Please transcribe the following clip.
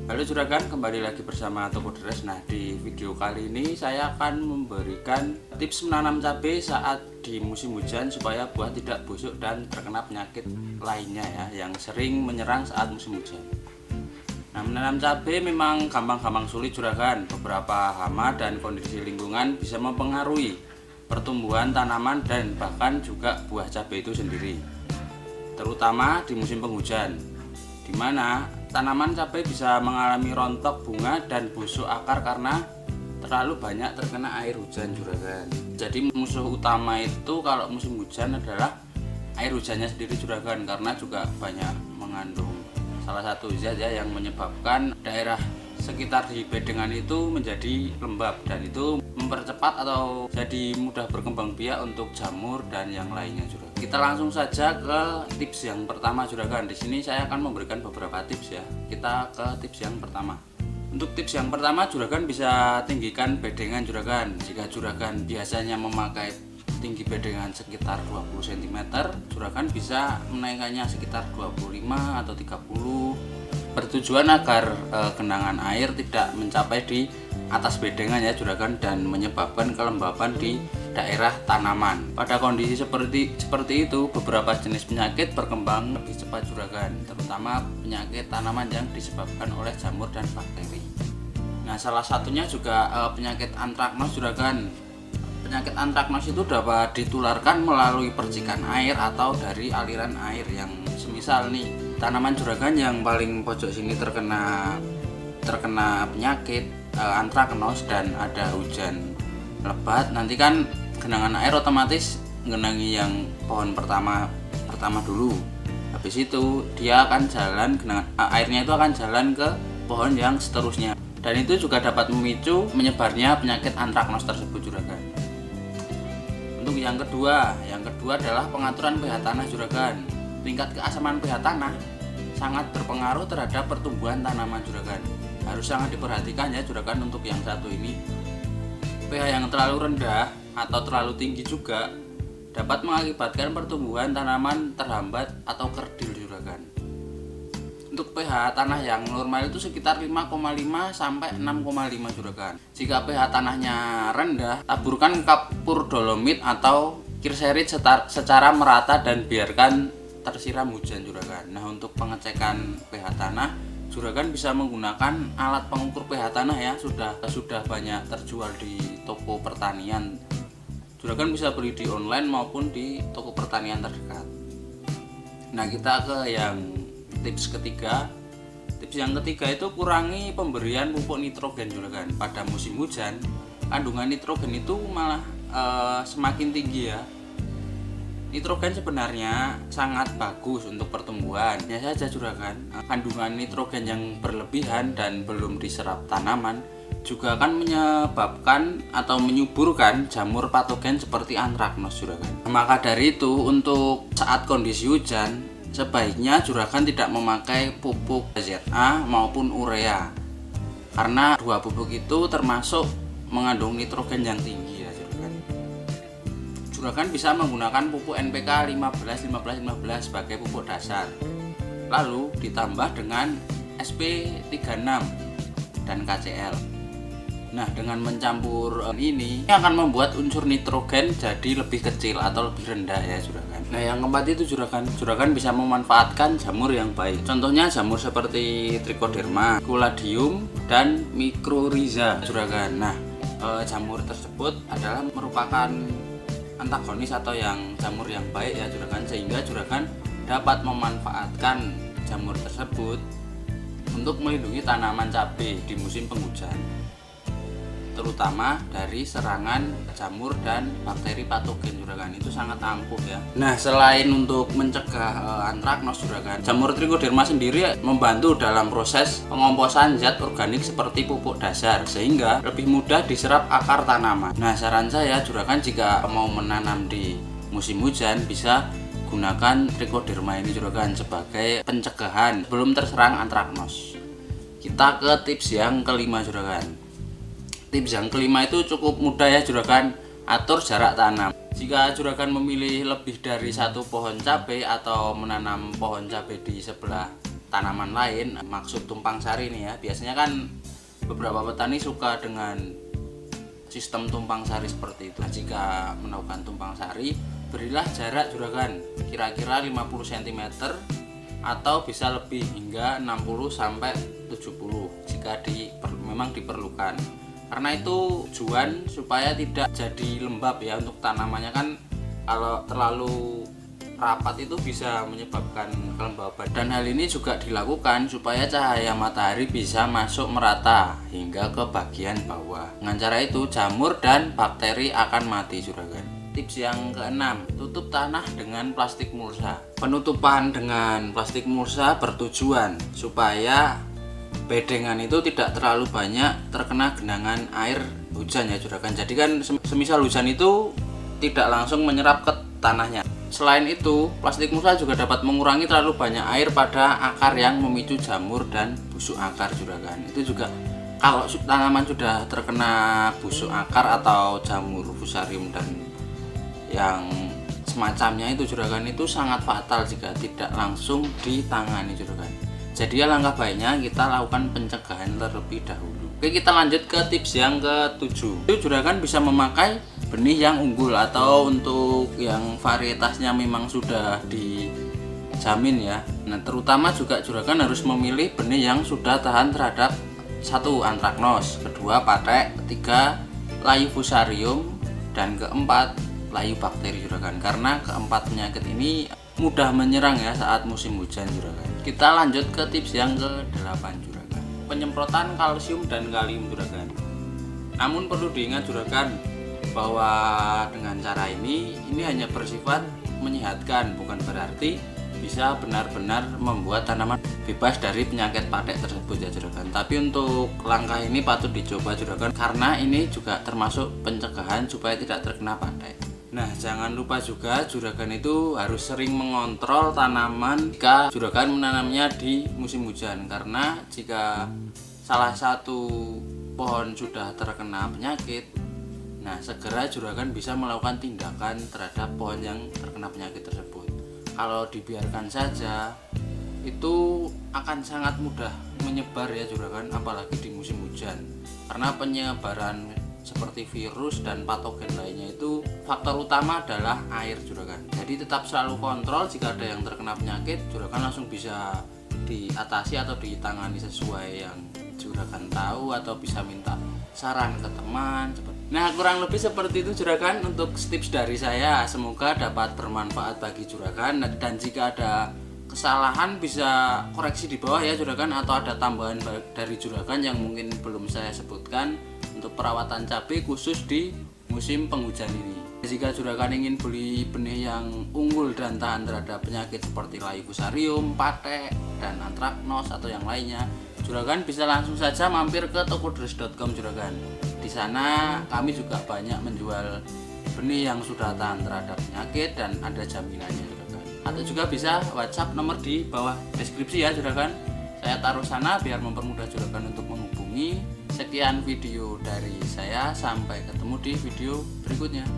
Halo juragan, kembali lagi bersama Toko Deres. Nah, di video kali ini saya akan memberikan tips menanam cabai saat di musim hujan supaya buah tidak busuk dan terkena penyakit lainnya ya yang sering menyerang saat musim hujan. Nah, menanam cabai memang gampang-gampang sulit juragan. Beberapa hama dan kondisi lingkungan bisa mempengaruhi pertumbuhan tanaman dan bahkan juga buah cabai itu sendiri. Terutama di musim penghujan, di mana tanaman cabai bisa mengalami rontok bunga dan busuk akar karena terlalu banyak terkena air hujan juragan. Jadi musuh utama itu kalau musim hujan adalah air hujannya sendiri juragan, karena juga banyak mengandung salah satu zat ya yang menyebabkan daerah sekitar di bedengan itu menjadi lembab dan itu mempercepat atau jadi mudah berkembang biak untuk jamur dan yang lainnya juragan. Kita langsung saja ke tips yang pertama juragan. Di sini saya akan memberikan beberapa tips ya. Kita ke tips yang pertama. Untuk tips yang pertama juragan bisa tinggikan bedengan juragan. Jika juragan biasanya memakai tinggi bedengan sekitar 20 cm, juragan bisa menaikkannya sekitar 25 atau 30, bertujuan agar genangan air tidak mencapai di atas bedengan ya juragan dan menyebabkan kelembapan di daerah tanaman. Pada kondisi seperti itu, beberapa jenis penyakit berkembang lebih cepat juragan, terutama penyakit tanaman yang disebabkan oleh jamur dan bakteri. Nah, salah satunya juga penyakit antraknos juragan. Penyakit antraknos itu dapat ditularkan melalui percikan air atau dari aliran air yang semisal nih tanaman juragan yang paling pojok sini terkena penyakit antraknos dan ada hujan lebat, nanti kan genangan air otomatis mengenangi yang pohon pertama dulu. Habis itu dia akan jalan, airnya itu akan jalan ke pohon yang seterusnya, dan itu juga dapat memicu menyebarnya penyakit antraknos tersebut juragan. Untuk yang kedua adalah pengaturan pH tanah juragan. Tingkat keasaman pH tanah sangat berpengaruh terhadap pertumbuhan tanaman juragan. Harus sangat diperhatikan ya juragan untuk yang satu ini. pH yang terlalu rendah atau terlalu tinggi juga dapat mengakibatkan pertumbuhan tanaman terhambat atau kerdil juragan. Untuk pH tanah yang normal itu sekitar 5,5 sampai 6,5 juragan. Jika pH tanahnya rendah, taburkan kapur dolomit atau kirserit secara merata dan biarkan tersiram hujan juragan. Nah, untuk pengecekan pH tanah, juragan bisa menggunakan alat pengukur pH tanah ya, sudah banyak terjual di toko pertanian. Juragan bisa beli di online maupun di toko pertanian terdekat. Nah, kita ke yang tips ketiga. Tips yang ketiga itu kurangi pemberian pupuk nitrogen juragan. Pada musim hujan, kandungan nitrogen itu malah semakin tinggi ya. Nitrogen sebenarnya sangat bagus untuk pertumbuhan. Hanya saja juragan, kandungan nitrogen yang berlebihan dan belum diserap tanaman juga akan menyebabkan atau menyuburkan jamur patogen seperti antraknos juragan. Maka dari itu, untuk saat kondisi hujan, sebaiknya juragan tidak memakai pupuk ZA maupun urea, karena dua pupuk itu termasuk mengandung nitrogen yang tinggi ya juragan. Juragan bisa menggunakan pupuk NPK 15-15-15 sebagai pupuk dasar, lalu ditambah dengan SP36 dan KCl. Nah, dengan mencampur ini akan membuat unsur nitrogen jadi lebih kecil atau lebih rendah ya juragan. Nah, yang keempat itu juragan bisa memanfaatkan jamur yang baik. Contohnya jamur seperti Trichoderma, Caladium, dan Mycorrhiza juragan. Nah, jamur tersebut adalah merupakan antagonis atau yang jamur yang baik ya juragan, sehingga juragan dapat memanfaatkan jamur tersebut untuk melindungi tanaman cabai di musim penghujan, terutama dari serangan jamur dan bakteri patogen juragan. Itu sangat ampuh ya. Nah, selain untuk mencegah antraknos juragan, jamur Trichoderma sendiri membantu dalam proses pengomposan zat organik seperti pupuk dasar, sehingga lebih mudah diserap akar tanaman. Nah, saran saya juragan jika mau menanam di musim hujan bisa gunakan Trichoderma ini juragan sebagai pencegahan belum terserang antraknos. Kita ke tips yang kelima juragan. Tips yang kelima itu cukup mudah ya juragan, atur jarak tanam. Jika juragan memilih lebih dari satu pohon cabai atau menanam pohon cabai di sebelah tanaman lain. Maksud tumpang sari nih ya, biasanya kan beberapa petani suka dengan sistem tumpang sari seperti itu. Nah, jika melakukan tumpang sari, berilah jarak juragan kira-kira 50 cm atau bisa lebih hingga 60 sampai 70 jika memang diperlukan. Karena itu tujuan supaya tidak jadi lembab ya untuk tanamannya, kan kalau terlalu rapat itu bisa menyebabkan kelembaban. Dan hal ini juga dilakukan supaya cahaya matahari bisa masuk merata hingga ke bagian bawah. Dengan cara itu jamur dan bakteri akan mati juragan. Tips yang keenam, tutup tanah dengan plastik mulsa. Penutupan dengan plastik mulsa bertujuan supaya bedengan itu tidak terlalu banyak terkena genangan air hujan ya juragan. Jadi kan semisal hujan itu tidak langsung menyerap ke tanahnya. Selain itu, plastik mulsa juga dapat mengurangi terlalu banyak air pada akar yang memicu jamur dan busuk akar juragan. Itu juga kalau tanaman sudah terkena busuk akar atau jamur fusarium dan yang semacamnya itu juragan, itu sangat fatal jika tidak langsung ditangani juragan. Jadi alangkah baiknya kita lakukan pencegahan terlebih dahulu. Oke, kita lanjut ke tips yang ke-7. Itu juragan bisa memakai benih yang unggul atau untuk yang varietasnya memang sudah dijamin ya. Nah, terutama juga juragan harus memilih benih yang sudah tahan terhadap 1. Antraknos, 2. Patek, 3. Layu fusarium, dan 4. Layu bakteri juragan. Karena keempat penyakit ini mudah menyerang ya saat musim hujan juragan. Kita lanjut ke tips yang ke-8 juragan. Penyemprotan kalsium dan kalium juragan. Namun perlu diingat juragan bahwa dengan cara ini hanya bersifat menyehatkan, bukan berarti bisa benar-benar membuat tanaman bebas dari penyakit patek tersebut ya juragan. Tapi untuk langkah ini patut dicoba juragan, karena ini juga termasuk pencegahan supaya tidak terkena patek. Nah, jangan lupa juga juragan itu harus sering mengontrol tanaman jika juragan menanamnya di musim hujan. Karena jika salah satu pohon sudah terkena penyakit, nah segera juragan bisa melakukan tindakan terhadap pohon yang terkena penyakit tersebut. Kalau dibiarkan saja, itu akan sangat mudah menyebar ya juragan, apalagi di musim hujan. Karena penyebaran seperti virus dan patogen lainnya itu faktor utama adalah air juragan. Jadi tetap selalu kontrol, jika ada yang terkena penyakit juragan langsung bisa diatasi atau ditangani sesuai yang juragan tahu, atau bisa minta saran ke teman. Nah, kurang lebih seperti itu juragan untuk tips dari saya. Semoga dapat bermanfaat bagi juragan, dan jika ada kesalahan bisa koreksi di bawah ya juragan, atau ada tambahan dari juragan yang mungkin belum saya sebutkan untuk perawatan cabai khusus di musim penghujan ini. Jika juragan ingin beli benih yang unggul dan tahan terhadap penyakit seperti layu fusarium, patek, dan antraknos atau yang lainnya, juragan bisa langsung saja mampir ke tokodres.com juragan. Di sana kami juga banyak menjual benih yang sudah tahan terhadap penyakit dan ada jaminannya juragan. Atau juga bisa WhatsApp nomor di bawah deskripsi ya juragan. Saya taruh sana biar mempermudah juragan untuk menghubungi. Sekian video dari saya, sampai ketemu di video berikutnya.